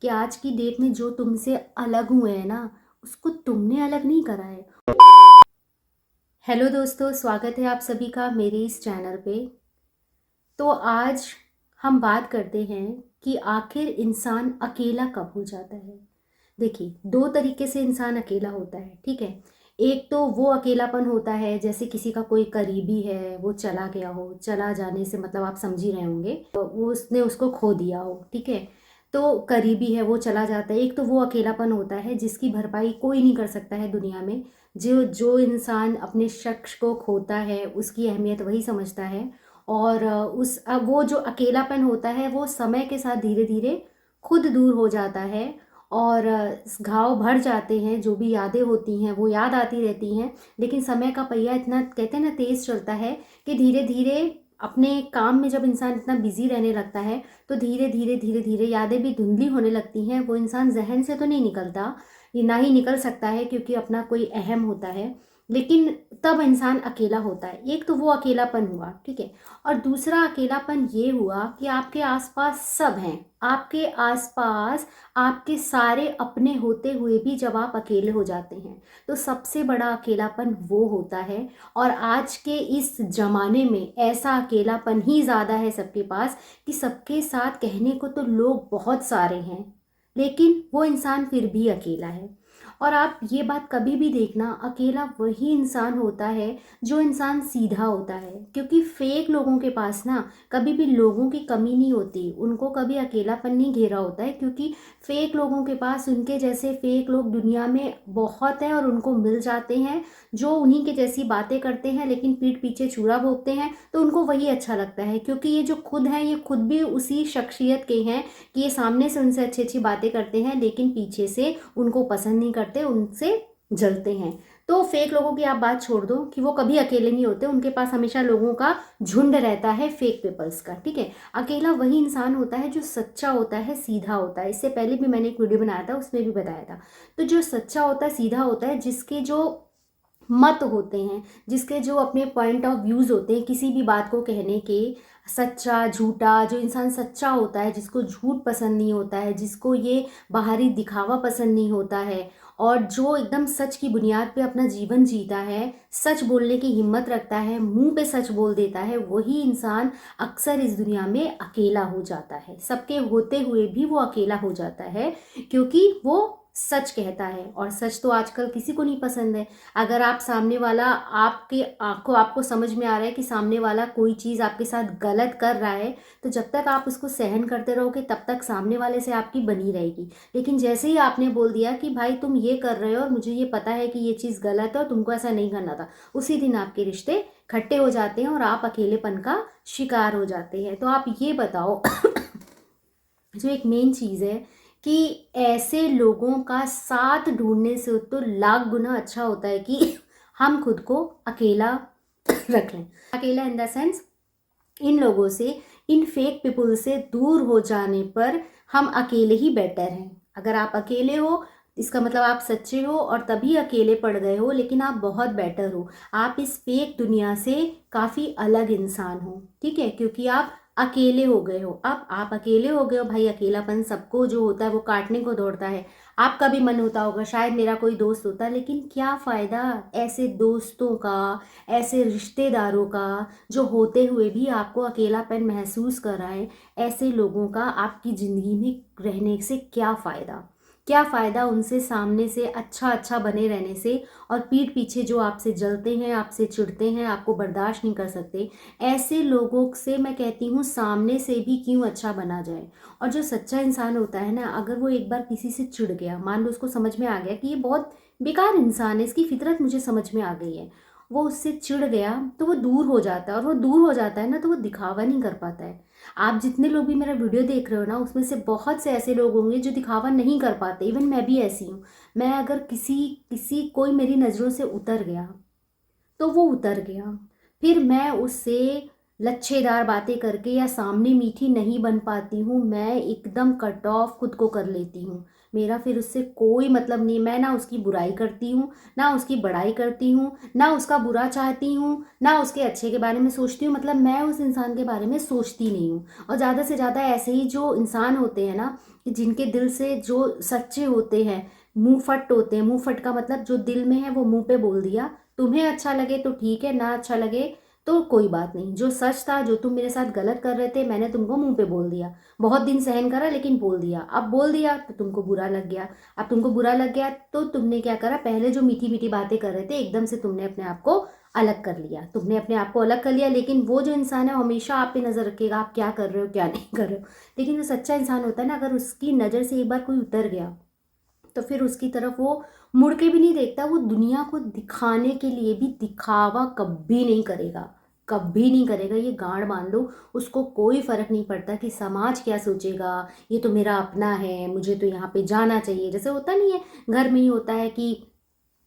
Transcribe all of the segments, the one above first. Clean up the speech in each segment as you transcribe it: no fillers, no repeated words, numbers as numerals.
कि आज की डेट में जो तुमसे अलग हुए हैं ना, उसको तुमने अलग नहीं करा है। हेलो दोस्तों, स्वागत है आप सभी का मेरे इस चैनल पे। तो आज हम बात करते हैं कि आखिर इंसान अकेला कब हो जाता है। देखिए, दो तरीके से इंसान अकेला होता है, ठीक है। एक तो वो अकेलापन होता है जैसे किसी का कोई करीबी है, वो चला गया हो, चला जाने से मतलब आप समझ ही रहे होंगे, तो वो उसने उसको खो दिया हो, ठीक है। तो करीबी है, वो चला जाता है। एक तो वो अकेलापन होता है जिसकी भरपाई कोई नहीं कर सकता है दुनिया में। जो जो इंसान अपने शख्स को खोता है उसकी अहमियत वही समझता है। और वो जो अकेलापन होता है वो समय के साथ धीरे धीरे खुद दूर हो जाता है। और घाव भर जाते हैं, जो भी यादें होती हैं वो याद आती रहती हैं। लेकिन समय का पहिया इतना, कहते हैं ना, तेज़ चलता है कि धीरे धीरे अपने काम में जब इंसान इतना बिजी रहने लगता है तो धीरे धीरे यादें भी धुंधली होने लगती हैं। वो इंसान जहन से तो नहीं निकलता, ये ना ही निकल सकता है क्योंकि अपना कोई अहम होता है, लेकिन तब इंसान अकेला होता है। एक तो वो अकेलापन हुआ, ठीक है। और दूसरा अकेलापन ये हुआ कि आपके आसपास सब हैं, आपके आसपास आपके सारे अपने होते हुए भी जब आप अकेले हो जाते हैं तो सबसे बड़ा अकेलापन वो होता है। और आज के इस जमाने में ऐसा अकेलापन ही ज़्यादा है सबके पास कि सबके साथ कहने को तो लोग बहुत सारे हैं, लेकिन वो इंसान फिर भी अकेला है। और आप ये बात कभी भी देखना, अकेला वही इंसान होता है जो इंसान सीधा होता है। क्योंकि फेक लोगों के पास ना कभी भी लोगों की कमी नहीं होती, उनको कभी अकेलापन नहीं घेरा होता है, क्योंकि फेक लोगों के पास उनके जैसे फेक लोग दुनिया में बहुत हैं और उनको मिल जाते हैं, जो उन्हीं के जैसी बातें करते हैं लेकिन पीठ पीछे छुरा भोंकते हैं। तो उनको वही अच्छा लगता है, क्योंकि ये जो खुद हैं ये खुद भी उसी शख्सियत के हैं कि ये सामने से उनसे अच्छी अच्छी बातें करते हैं लेकिन पीछे से उनको पसंद नहीं करते, उनसे जलते हैं। तो फेक लोगों की आप बात छोड़ दो कि वो कभी अकेले नहीं होते, उनके पास हमेशा लोगों का झुंड रहता है, फेक पीपल्स का, ठीक है। अकेला वही इंसान होता है जो सच्चा होता है, सीधा होता है। इससे पहले भी मैंने एक वीडियो बनाया था, उसमें भी बताया था। तो जो सच्चा होता है, सीधा होता है, जिसके जो मत होते हैं, जिसके जो अपने पॉइंट ऑफ व्यूज़ होते हैं किसी भी बात को कहने के, सच्चा झूठा, जो इंसान सच्चा होता है, जिसको झूठ पसंद नहीं होता है, जिसको ये बाहरी दिखावा पसंद नहीं होता है, और जो एकदम सच की बुनियाद पे अपना जीवन जीता है, सच बोलने की हिम्मत रखता है, मुंह पे सच बोल देता है, वही इंसान अक्सर इस दुनिया में अकेला हो जाता है। सबके होते हुए भी वो अकेला हो जाता है क्योंकि वो सच कहता है। और सच तो आजकल किसी को नहीं पसंद है। अगर आप सामने वाला, आपके आंखों आपको समझ में आ रहा है कि सामने वाला कोई चीज़ आपके साथ गलत कर रहा है, तो जब तक आप उसको सहन करते रहोगे तब तक सामने वाले से आपकी बनी रहेगी। लेकिन जैसे ही आपने बोल दिया कि भाई तुम ये कर रहे हो और मुझे ये पता है कि ये चीज़ गलत है और तुमको ऐसा नहीं करना था, उसी दिन आपके रिश्ते खट्टे हो जाते हैं और आप अकेलेपन का शिकार हो जाते हैं। तो आप ये बताओ जो एक मेन चीज़ है कि ऐसे लोगों का साथ ढूंढने से तो लाख गुना अच्छा होता है कि हम खुद को अकेला रख लें। अकेला इन द सेंस, इन लोगों से, इन फेक पीपल से दूर हो जाने पर हम अकेले ही बेटर हैं। अगर आप अकेले हो इसका मतलब आप सच्चे हो और तभी अकेले पड़ गए हो, लेकिन आप बहुत बेटर हो। आप इस फेक दुनिया से काफ़ी अलग इंसान हो, ठीक है, क्योंकि आप अकेले हो गए हो। अब आप अकेले हो गए हो भाई, अकेलापन सबको जो होता है वो काटने को दौड़ता है। आपका भी मन होता होगा शायद मेरा कोई दोस्त होता, लेकिन क्या फ़ायदा ऐसे दोस्तों का, ऐसे रिश्तेदारों का जो होते हुए भी आपको अकेलापन महसूस कराएं। ऐसे लोगों का आपकी ज़िंदगी में रहने से क्या फ़ायदा, क्या फ़ायदा उनसे सामने से अच्छा अच्छा बने रहने से, और पीठ पीछे जो आपसे जलते हैं, आपसे चिढ़ते हैं, आपको बर्दाश्त नहीं कर सकते, ऐसे लोगों से मैं कहती हूँ सामने से भी क्यों अच्छा बना जाए। और जो सच्चा इंसान होता है ना, अगर वो एक बार किसी से चिढ़ गया, मान लो उसको समझ में आ गया कि ये बहुत बेकार इंसान है, इसकी फितरत मुझे समझ में आ गई है, वो उससे चिढ़ गया तो वो दूर हो जाता है। और वो दूर हो जाता है ना तो वो दिखावा नहीं कर पाता है। आप जितने लोग भी मेरा वीडियो देख रहे हो ना, उसमें से बहुत से ऐसे लोग होंगे जो दिखावा नहीं कर पाते। इवन मैं भी ऐसी हूँ। मैं अगर किसी किसी कोई मेरी नज़रों से उतर गया तो वो उतर गया, फिर मैं उससे लच्छेदार बातें करके या सामने मीठी नहीं बन पाती हूँ, मैं एकदम कट ऑफ खुद को कर लेती हूँ। मेरा फिर उससे कोई मतलब नहीं, मैं ना उसकी बुराई करती हूँ, ना उसकी बड़ाई करती हूँ, ना उसका बुरा चाहती हूँ, ना उसके अच्छे के बारे में सोचती हूँ। मतलब मैं उस इंसान के बारे में सोचती नहीं हूँ। और ज़्यादा से ज़्यादा ऐसे ही जो इंसान होते हैं ना, कि जिनके दिल से जो सच्चे होते हैं, मुंह फट होते हैं। मुंह फट का मतलब जो दिल में है वो मुंह पे बोल दिया। तुम्हें अच्छा लगे तो ठीक है, ना अच्छा लगे तो कोई बात नहीं। जो सच था, जो तुम मेरे साथ गलत कर रहे थे, मैंने तुमको मुंह पे बोल दिया। बहुत दिन सहन करा लेकिन बोल दिया। अब बोल दिया तो तुमको बुरा लग गया। अब तुमको बुरा लग गया तो तुमने क्या करा, पहले जो मीठी मीठी बातें कर रहे थे एकदम से तुमने अपने आप को अलग कर लिया। तुमने अपने आप को अलग कर लिया। लेकिन वो जो इंसान है हमेशा आप पे नजर रखेगा, आप क्या कर रहे हो क्या नहीं कर रहे हो। लेकिन जो सच्चा इंसान होता है ना, अगर उसकी नज़र से एक बार कोई उतर गया तो फिर उसकी तरफ वो मुड़ के भी नहीं देखता। वो दुनिया को दिखाने के लिए भी दिखावा कभी नहीं करेगा, कभी नहीं करेगा। ये गांड मान लो। उसको कोई फर्क नहीं पड़ता कि समाज क्या सोचेगा, ये तो मेरा अपना है, मुझे तो यहाँ पे जाना चाहिए। जैसे होता नहीं है, घर में ही होता है कि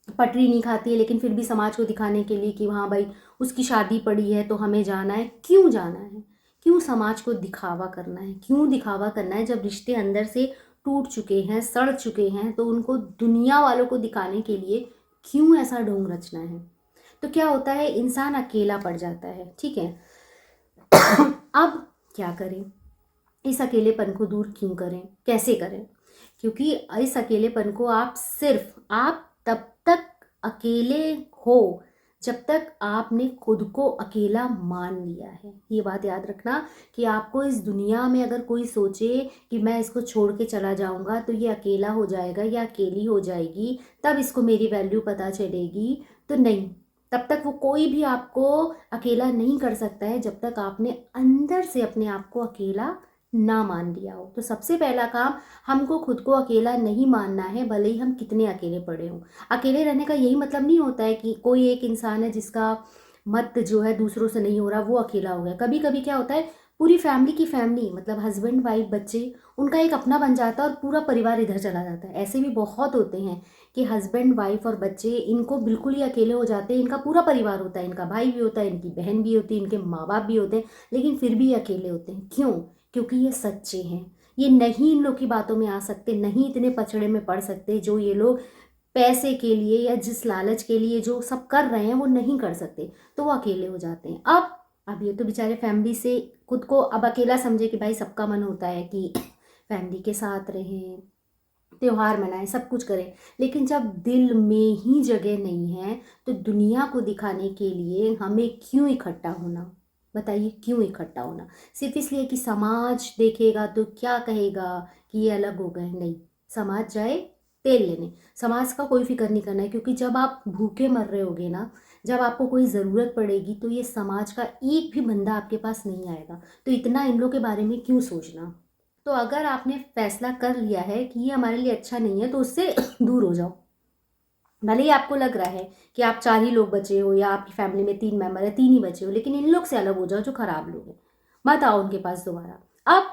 पटरी नहीं खाती है लेकिन फिर भी समाज को दिखाने के लिए कि हाँ भाई उसकी शादी पड़ी है तो हमें जाना है। क्यों जाना है? क्यों समाज को दिखावा करना है? क्यों दिखावा करना है? जब रिश्ते अंदर से टूट चुके हैं, सड़ चुके हैं, तो उनको दुनिया वालों को दिखाने के लिए क्यों ऐसा ढोंग रचना है? तो क्या होता है, इंसान अकेला पड़ जाता है। ठीक है, अब क्या करें? इस अकेलेपन को दूर क्यों करें, कैसे करें? क्योंकि इस अकेलेपन को आप तब तक अकेले हो जब तक आपने खुद को अकेला मान लिया है। ये बात याद रखना कि आपको इस दुनिया में अगर कोई सोचे कि मैं इसको छोड़ के चला जाऊंगा तो ये अकेला हो जाएगा या अकेली हो जाएगी, तब इसको मेरी वैल्यू पता चलेगी, तो नहीं। तब तक वो कोई भी आपको अकेला नहीं कर सकता है जब तक आपने अंदर से अपने आप को अकेला ना मान लिया हो। तो सबसे पहला काम, हमको खुद को अकेला नहीं मानना है, भले ही हम कितने अकेले पड़े हों। अकेले रहने का यही मतलब नहीं होता है कि कोई एक इंसान है जिसका मत जो है दूसरों से नहीं हो रहा, वो अकेला हो गया। कभी कभी क्या होता है, पूरी फैमिली की फैमिली, मतलब हस्बैंड वाइफ बच्चे, उनका एक अपना बन जाता है और पूरा परिवार इधर चला जाता है। ऐसे भी बहुत होते हैं कि हस्बैंड वाइफ और बच्चे इनको बिल्कुल ही अकेले हो जाते हैं। इनका पूरा परिवार होता है, इनका भाई भी होता है, इनकी बहन भी होती है, इनके माँ बाप भी होते हैं, लेकिन फिर भी अकेले होते हैं। क्यों? क्योंकि ये सच्चे हैं। ये नहीं इन लोग की बातों में आ सकते, नहीं इतने पचड़े में पड़ सकते जो ये लोग पैसे के लिए या जिस लालच के लिए जो सब कर रहे हैं वो नहीं कर सकते, तो वो अकेले हो जाते हैं। अब ये तो बेचारे फैमिली से खुद को अब अकेला समझे कि भाई सबका मन होता है कि फैमिली के साथ रहें, त्योहार मनाएं, सब कुछ करें, लेकिन जब दिल में ही जगह नहीं है तो दुनिया को दिखाने के लिए हमें क्यों इकट्ठा होना? बताइए, क्यों इकट्ठा होना? सिर्फ इसलिए कि समाज देखेगा तो क्या कहेगा कि ये अलग हो गए? नहीं, समाज जाए तेल लेने, समाज का कोई फिक्र नहीं करना है। क्योंकि जब आप भूखे मर रहे होगे ना, जब आपको कोई ज़रूरत पड़ेगी, तो ये समाज का एक भी बंदा आपके पास नहीं आएगा। तो इतना इन लोग के बारे में क्यों सोचना? तो अगर आपने फैसला कर लिया है कि ये हमारे लिए अच्छा नहीं है तो उससे दूर हो जाओ। भले ही आपको लग रहा है कि आप 4 ही लोग बचे हो या आपकी फैमिली में 3 मेंबर है, 3 ही बचे हो, लेकिन इन लोग से अलग हो जाओ जो खराब लोग हैं। मत आओ उनके पास दोबारा। अब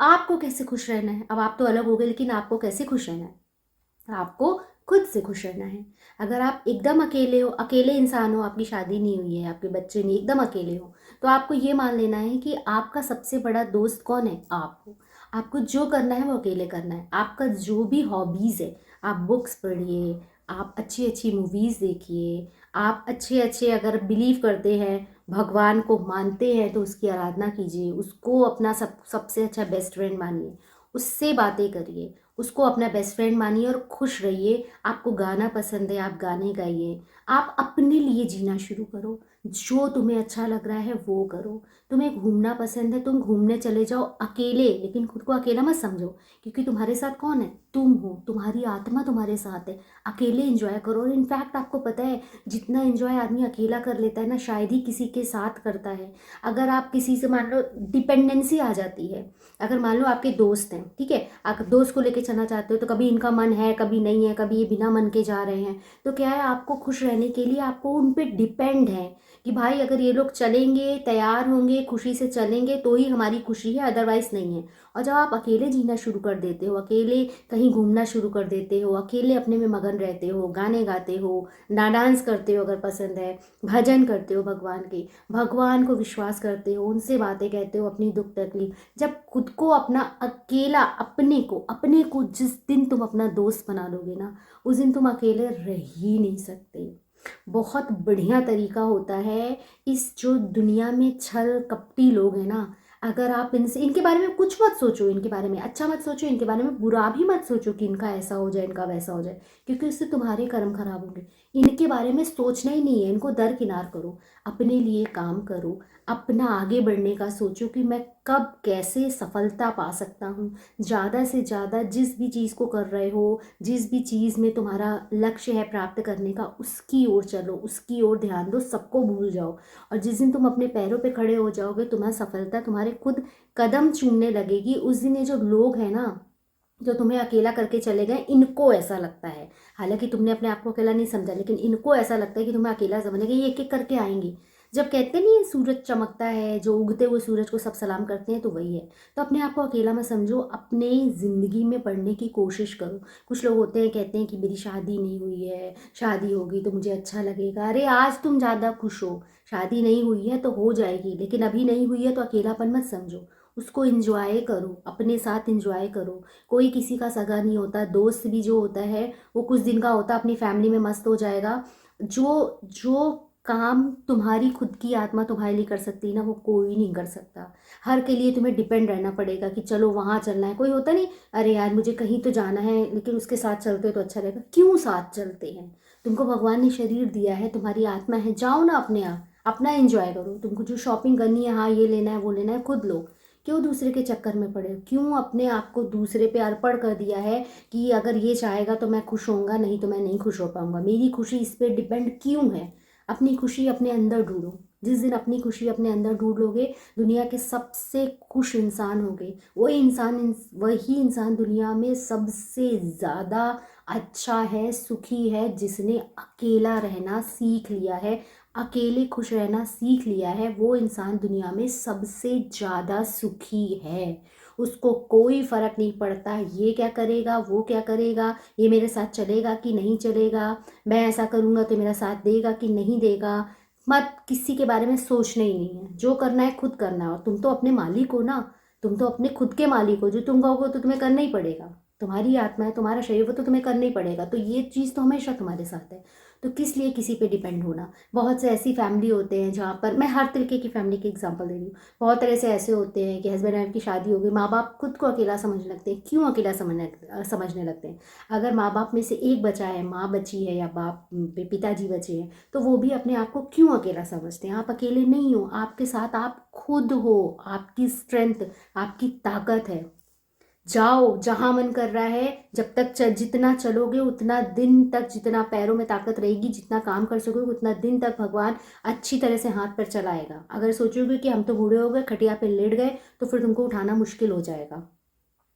आपको कैसे खुश रहना है? अब आप तो अलग हो गए, लेकिन आपको कैसे खुश रहना है? आपको खुद से खुश रहना है। अगर आप एकदम अकेले हो, अकेले इंसान हो, आपकी शादी नहीं हुई है, आपके बच्चे नहीं, एकदम अकेले हो, तो आपको ये मान लेना है कि आपका सबसे बड़ा दोस्त कौन है? आप हो। आपको जो करना है वो अकेले करना है। आपका जो भी हॉबीज़ है, आप बुक्स पढ़िए, आप अच्छी अच्छी मूवीज़ देखिए, आप अच्छे अच्छे, अगर बिलीव करते हैं, भगवान को मानते हैं, तो उसकी आराधना कीजिए, उसको अपना सबसे अच्छा बेस्ट फ्रेंड मानिए, उससे बातें करिए, उसको अपना बेस्ट फ्रेंड मानिए और खुश रहिए। आपको गाना पसंद है, आप गाने गाइए। आप अपने लिए जीना शुरू करो, जो तुम्हें अच्छा लग रहा है वो करो। तुम्हें घूमना पसंद है, तुम घूमने चले जाओ अकेले, लेकिन खुद को अकेला मत समझो, क्योंकि तुम्हारे साथ कौन है? तुम हो, तुम्हारी आत्मा तुम्हारे साथ है। अकेले एंजॉय करो। और इनफैक्ट आपको पता है, जितना एंजॉय आदमी अकेला कर लेता है ना, शायद ही किसी के साथ करता है। अगर आप किसी से, मान लो डिपेंडेंसी आ जाती है, अगर मान लो आपके दोस्त हैं, ठीक है, आप दोस्त को लेके चलना चाहते हो, तो कभी इनका मन है, कभी नहीं है, कभी ये बिना मन के जा रहे हैं, तो क्या है, आपको खुश रहने के लिए आपको उन पे डिपेंड है कि भाई अगर ये लोग चलेंगे, तैयार होंगे, खुशी से चलेंगे तो ही हमारी खुशी है, अदरवाइज नहीं है। और जब आप अकेले जीना शुरू कर देते हो, अकेले कहीं कहीं घूमना शुरू कर देते हो, अकेले अपने में मगन रहते हो, गाने गाते हो, ना डांस करते हो अगर पसंद है, भजन करते हो भगवान के, भगवान को विश्वास करते हो, उनसे बातें कहते हो अपनी दुख तकलीफ, जब खुद को अपना अकेला अपने को जिस दिन तुम अपना दोस्त बना लोगे ना, उस दिन तुम अकेले रह ही नहीं सकते। बहुत बढ़िया तरीका होता है इस जो दुनिया में छल कपटी लोग हैं ना, अगर आप इनसे इनके बारे में कुछ मत सोचो, इनके बारे में अच्छा मत सोचो, इनके बारे में बुरा भी मत सोचो कि इनका ऐसा हो जाए, इनका वैसा हो जाए, क्योंकि उससे तुम्हारे कर्म खराब होंगे। इनके बारे में सोचना ही नहीं है, इनको दरकिनार करो, अपने लिए काम करो, अपना आगे बढ़ने का सोचो कि मैं कब कैसे सफलता पा सकता हूँ। ज़्यादा से ज़्यादा जिस भी चीज़ को कर रहे हो, जिस भी चीज़ में तुम्हारा लक्ष्य है प्राप्त करने का, उसकी ओर चलो, उसकी ओर ध्यान दो, सबको भूल जाओ। और जिस दिन तुम अपने पैरों पे खड़े हो जाओगे, तुम्हारी सफलता तुम्हारे खुद कदम चूमने लगेगी। उस दिन ये जो लोग हैं ना, जो तुम्हें अकेला करके चले गए, इनको ऐसा लगता है, हालांकि तुमने अपने आप को अकेला नहीं समझा, लेकिन इनको ऐसा लगता है कि तुम्हें अकेला समझेंगे, ये एक एक करके आएंगे। जब कहते नहीं सूरज चमकता है, जो उगते हुए सूरज को सब सलाम करते हैं, तो वही है। तो अपने आप को अकेला मत समझो, अपने ज़िंदगी में बढ़ने की कोशिश करो। कुछ लोग होते हैं कहते हैं कि मेरी शादी नहीं हुई है, शादी होगी तो मुझे अच्छा लगेगा। अरे आज तुम ज़्यादा खुश हो, शादी नहीं हुई है तो हो जाएगी, लेकिन अभी नहीं हुई है तो अकेलापन मत समझो, उसको एंजॉय करो, अपने साथ एंजॉय करो। कोई किसी का सगा नहीं होता, दोस्त भी जो होता है वो कुछ दिन का होता, अपनी फैमिली में मस्त हो जाएगा। जो जो काम तुम्हारी खुद की आत्मा तुम्हारे लिए कर सकती है ना, वो कोई नहीं कर सकता। हर के लिए तुम्हें डिपेंड रहना पड़ेगा कि चलो वहाँ चलना है, कोई होता नहीं अरे यार मुझे कहीं तो जाना है लेकिन उसके साथ चलते हो तो अच्छा रहेगा। क्यों साथ चलते हैं? तुमको भगवान ने शरीर दिया है, तुम्हारी आत्मा है, जाओ ना अपने आप, अपना एंजॉय करो। तुमको जो शॉपिंग करनी है, हाँ ये लेना है वो लेना है, खुद लो। क्यों दूसरे के चक्कर में पड़े हो? क्यों अपने आप को दूसरे पे अर्पण कर दिया है कि अगर ये चाहेगा तो मैं खुश होऊंगा, नहीं तो मैं नहीं खुश हो पाऊंगा। मेरी खुशी इस पे डिपेंड क्यों है? अपनी खुशी अपने अंदर ढूंढो। जिस दिन अपनी खुशी अपने अंदर ढूंढ लोगे, दुनिया के सबसे खुश इंसान होगे। वही इंसान दुनिया में सबसे ज़्यादा अच्छा है, सुखी है, जिसने अकेला रहना सीख लिया है, अकेले खुश रहना सीख लिया है। वो इंसान दुनिया में सबसे ज़्यादा सुखी है। उसको कोई फर्क नहीं पड़ता ये क्या करेगा, वो क्या करेगा, ये मेरे साथ चलेगा कि नहीं चलेगा, मैं ऐसा करूँगा तो मेरा साथ देगा कि नहीं देगा। मत किसी के बारे में सोचना ही नहीं है, जो करना है खुद करना है। और तुम तो अपने मालिक हो ना, तुम तो अपने खुद के मालिक हो। जो तुम कहोगे तो तुम्हें करना ही पड़ेगा। तुम्हारी आत्मा है, तुम्हारा शरीर, वो तो तुम्हें करना ही पड़ेगा। तो ये चीज़ तो हमेशा तुम्हारे साथ है, तो किस लिए किसी पे डिपेंड होना। बहुत से ऐसी फैमिली होते हैं जहाँ पर, मैं हर तरीके की फैमिली की एग्जांपल दे रही हूँ, बहुत तरह से ऐसे होते हैं कि हस्बैंड वाइफ की शादी हो गई, माँ बाप खुद को अकेला समझने लगते हैं। क्यों अकेला समझने लगते हैं? अगर माँ बाप में से एक बचा है, माँ बची है या बाप पिताजी बचे हैं, तो वो भी अपने आप को क्यों अकेला समझते हैं? आप अकेले नहीं हो, आपके साथ आप खुद हो, आपकी स्ट्रेंथ, आपकी ताकत है। जाओ जहां मन कर रहा है, जब तक जितना चलोगे उतना दिन तक, जितना पैरों में ताकत रहेगी, जितना काम कर सकोगे उतना दिन तक भगवान अच्छी तरह से हाथ पर चलाएगा। अगर सोचोगे कि हम तो बूढ़े हो गए, खटिया पे लेट गए, तो फिर तुमको उठाना मुश्किल हो जाएगा।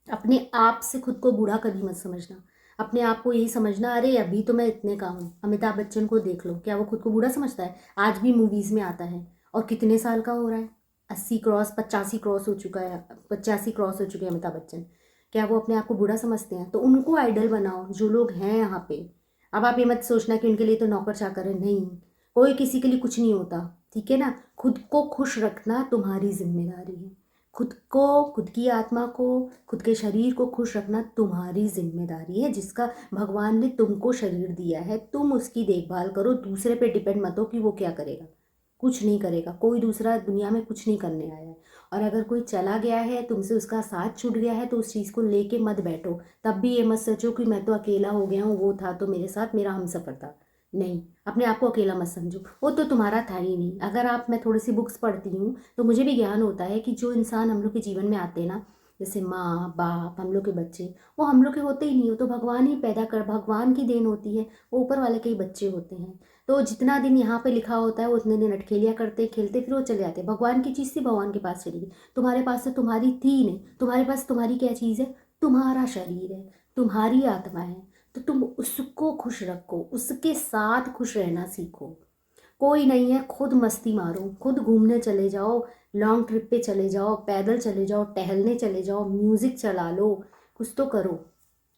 अपने आप से खुद को बूढ़ा कभी मत समझना। अपने आप को यही समझना, अरे अभी तो मैं इतने का हूँ। अमिताभ बच्चन को देख लो, क्या वो खुद को बूढ़ा समझता है? आज भी मूवीज में आता है, और कितने साल का हो रहा है? 80 क्रॉस, 85 क्रॉस हो चुका है, 85 क्रॉस हो चुके हैं अमिताभ बच्चन। क्या वो अपने आप को बूढ़ा समझते हैं? तो उनको आइडल बनाओ जो लोग हैं यहाँ पे। अब आप ये मत सोचना कि उनके लिए तो नौकर चाकर है, नहीं, कोई किसी के लिए कुछ नहीं होता, ठीक है ना। खुद को खुश रखना तुम्हारी जिम्मेदारी है। खुद को, खुद की आत्मा को, खुद के शरीर को खुश रखना तुम्हारी जिम्मेदारी है, जिसका भगवान ने तुमको शरीर दिया है। तुम उसकी देखभाल करो, दूसरे पे डिपेंड मत हो कि वो क्या करेगा। कुछ नहीं करेगा, कोई दूसरा दुनिया में कुछ नहीं करने आया है। और अगर कोई चला गया है, तुमसे उसका साथ छूट गया है, तो उस चीज़ को लेके मत बैठो। तब भी ये मत सोचो कि मैं तो अकेला हो गया हूँ, वो था तो मेरे साथ, मेरा हमसफ़र था। नहीं, अपने आप को अकेला मत समझो, वो तो तुम्हारा था ही नहीं। अगर आप, मैं थोड़ी सी बुक्स पढ़ती हूँ तो मुझे भी ज्ञान होता है कि जो इंसान हम लोग के जीवन में आते हैं ना, जैसे माँ बाप, हम लोग के बच्चे, वो हम लोग के होते ही नहीं, हो तो भगवान ही पैदा कर, भगवान की देन होती है, वो ऊपर वाले के ही बच्चे होते हैं। तो जितना दिन यहाँ पे लिखा होता है, वो उतने दिन अटखेलियाँ करते खेलते फिर वो चले जाते हैं। भगवान की चीज़ थी, भगवान के पास चली गई। तुम्हारे पास से तुम्हारी थी नहीं, तुम्हारे पास तुम्हारी क्या चीज़ है? तुम्हारा शरीर है, तुम्हारी आत्मा है। तो तुम उसको खुश रखो, उसके साथ खुश रहना सीखो। कोई नहीं है, खुद मस्ती मारो, खुद घूमने चले जाओ, लॉन्ग ट्रिप पे चले जाओ, पैदल चले जाओ, टहलने चले जाओ, म्यूज़िक चला लो, कुछ तो करो।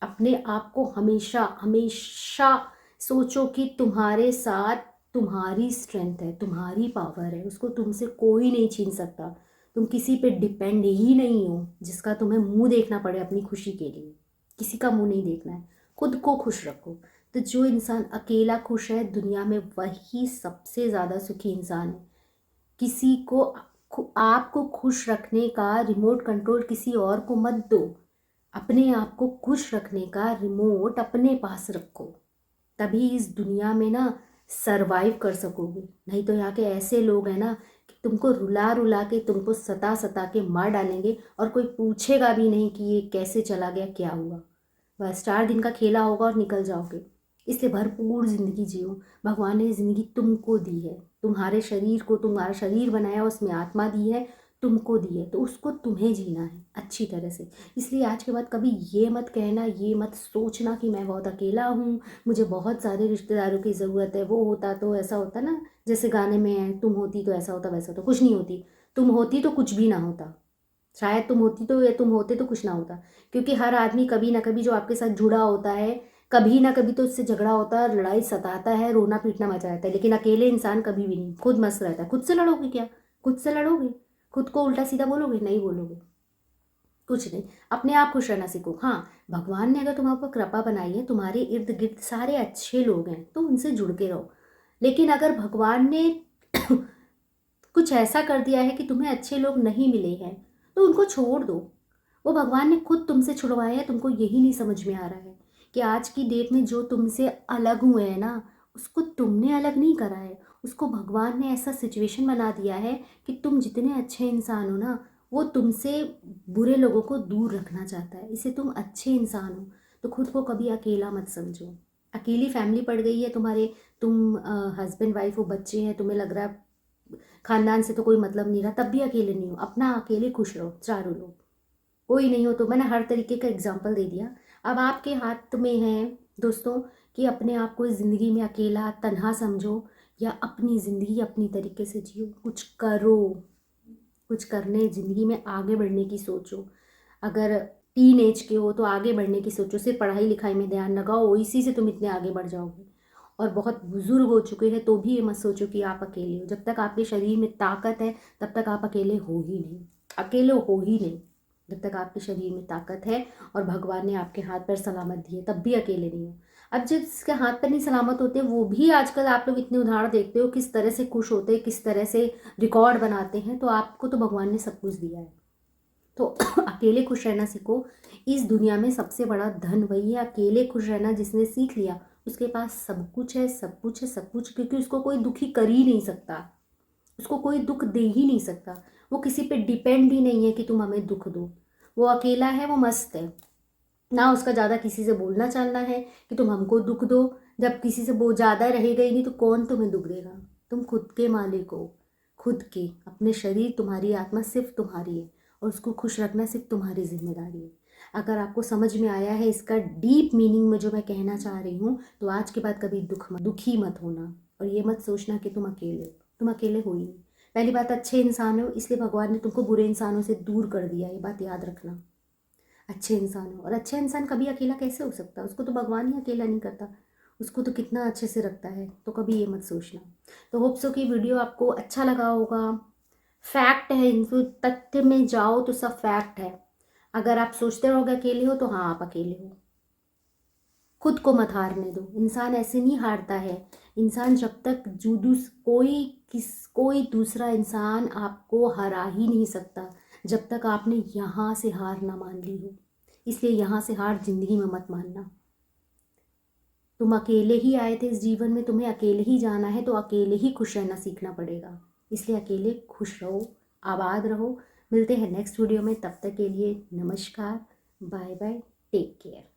अपने आप को हमेशा हमेशा सोचो कि तुम्हारे साथ तुम्हारी स्ट्रेंथ है, तुम्हारी पावर है, उसको तुमसे कोई नहीं छीन सकता। तुम किसी पे डिपेंड ही नहीं हो जिसका तुम्हें मुंह देखना पड़े अपनी खुशी के लिए। किसी का मुंह नहीं देखना है, खुद को खुश रखो। तो जो इंसान अकेला खुश है दुनिया में, वही सबसे ज़्यादा सुखी इंसान है। किसी को आपको खुश रखने का रिमोट कंट्रोल किसी और को मत दो। अपने आप को खुश रखने का रिमोट अपने पास रखो, तभी इस दुनिया में ना सरवाइव कर सकोगे। नहीं तो यहाँ के ऐसे लोग हैं ना कि तुमको रुला रुला के, तुमको सता सता के मार डालेंगे, और कोई पूछेगा भी नहीं कि ये कैसे चला गया, क्या हुआ। बस 4 दिन का खेला होगा और निकल जाओगे। इसलिए भरपूर ज़िंदगी जियो। भगवान ने ज़िंदगी तुमको दी है, तुम्हारे शरीर को, तुम्हारा शरीर बनाया, उसमें आत्मा दी है, तुमको दी है, तो उसको तुम्हें जीना है अच्छी तरह से। इसलिए आज के बाद कभी ये मत कहना, ये मत सोचना कि मैं बहुत अकेला हूँ, मुझे बहुत सारे रिश्तेदारों की ज़रूरत है, वो होता तो ऐसा होता ना, जैसे गाने में है, तुम होती तो ऐसा होता वैसा होता। कुछ नहीं होती, तुम होती तो कुछ भी ना होता। शायद तुम होती तो, या तुम होते तो कुछ ना होता। क्योंकि हर आदमी कभी ना कभी जो आपके साथ जुड़ा होता है, कभी ना कभी तो उससे झगड़ा होता है, लड़ाई सताता है, रोना पीटना मचा जाता है। लेकिन अकेले इंसान कभी भी नहीं, खुद मस्त रहता है। खुद से लड़ोगे क्या? खुद से लड़ोगे? खुद को उल्टा सीधा बोलोगे? नहीं बोलोगे, कुछ नहीं। अपने आप खुश रहना सीखो। हाँ, भगवान ने अगर तुम्हारे ऊपर कृपा बनाई है, तुम्हारे इर्द गिर्द सारे अच्छे लोग हैं, तो उनसे जुड़ के रहो। लेकिन अगर भगवान ने कुछ ऐसा कर दिया है कि तुम्हें अच्छे लोग नहीं मिले हैं, तो उनको छोड़ दो। वो भगवान ने खुद तुमसे छुड़वाए हैं, तुमको यही नहीं समझ में आ रहा है कि आज की डेट में जो तुमसे अलग हुए हैं ना, उसको तुमने अलग नहीं करा है, उसको भगवान ने ऐसा सिचुएशन बना दिया है कि तुम जितने अच्छे इंसान हो ना, वो तुमसे बुरे लोगों को दूर रखना चाहता है। इससे तुम अच्छे इंसान हो तो खुद को कभी अकेला मत समझो। अकेली फैमिली पड़ गई है तुम्हारे, तुम हस्बैंड वाइफ हो, बच्चे हैं, तुम्हें लग रहा है खानदान से तो कोई मतलब नहीं रहा, तब भी अकेले नहीं हो। अपना अकेले खुश रहो, चारों लोग। कोई नहीं हो तो, मैंने हर तरीके का एग्जाम्पल दे दिया। अब आपके हाथ में है दोस्तों कि अपने आप को इस ज़िंदगी में अकेला तन्हा समझो, या अपनी ज़िंदगी अपनी तरीके से जियो। कुछ करो, कुछ करने, ज़िंदगी में आगे बढ़ने की सोचो। अगर टीन एज के हो तो आगे बढ़ने की सोचो, सिर्फ पढ़ाई लिखाई में ध्यान लगाओ, इसी से तुम इतने आगे बढ़ जाओगे। और बहुत बुजुर्ग हो चुके हैं तो भी ये मत सोचो कि आप अकेले हो। जब तक आपके शरीर में ताकत है तब तक आप अकेले हो ही नहीं, अकेले हो ही नहीं। जब तक आपके शरीर में ताकत है और भगवान ने आपके हाथ पैर सलामत दिए, तब भी अकेले नहीं हो। अब जिसके हाथ पैर नहीं सलामत होते, वो भी आजकल आप लोग इतने उदाहरण देखते हो, किस तरह से खुश होते हैं, किस तरह से रिकॉर्ड बनाते हैं। तो आपको तो भगवान ने सब कुछ दिया है, तो अकेले खुश रहना सीखो। इस दुनिया में सबसे बड़ा धन वही है, अकेले खुश रहना। जिसने सीख लिया उसके पास सब कुछ है, सब कुछ है, सब कुछ। क्योंकि उसको कोई दुखी कर ही नहीं सकता, उसको कोई दुख दे ही नहीं सकता। वो किसी पे डिपेंड ही नहीं है कि तुम हमें दुख दो। वो अकेला है, वो मस्त है। ना उसका ज़्यादा किसी से बोलना चालना है कि तुम हमको दुख दो। जब किसी से वो ज़्यादा रहेगा ही नहीं तो कौन तुम्हें दुख देगा? तुम खुद के मालिक हो, खुद के। अपने शरीर, तुम्हारी आत्मा सिर्फ तुम्हारी है, और उसको खुश रखना सिर्फ तुम्हारी जिम्मेदारी है। अगर आपको समझ में आया है इसका डीप मीनिंग में जो मैं कहना चाह रही हूँ, तो आज के बाद कभी दुखी मत होना, और ये मत सोचना कि तुम अकेले हो। तुम अकेले हो ही नहीं। पहली बात, अच्छे इंसान हो, इसलिए भगवान ने तुमको बुरे इंसानों से दूर कर दिया, ये बात याद रखना। अच्छे इंसान हो, और अच्छा इंसान कभी अकेला कैसे हो सकता है? उसको तो भगवान ही अकेला नहीं करता, उसको तो कितना अच्छे से रखता है। तो कभी ये मत सोचना। तो होप सो कि वीडियो आपको अच्छा लगा होगा। फैक्ट है, इनको तथ्य में जाओ तो सब फैक्ट है। अगर आप सोचते रहोगे अकेले हो, तो हाँ आप अकेले हो। खुद को मत हारने दो। इंसान ऐसे नहीं हारता है। इंसान जब तक कोई दूसरा इंसान आपको हरा ही नहीं सकता, जब तक आपने यहाँ से हार ना मान ली हो। इसलिए यहाँ से हार ज़िंदगी में मत मानना। तुम अकेले ही आए थे इस जीवन में, तुम्हें अकेले ही जाना है, तो अकेले ही खुश रहना सीखना पड़ेगा। इसलिए अकेले खुश रहो, आबाद रहो। मिलते हैं नेक्स्ट वीडियो में, तब तक के लिए नमस्कार, बाय बाय, टेक केयर।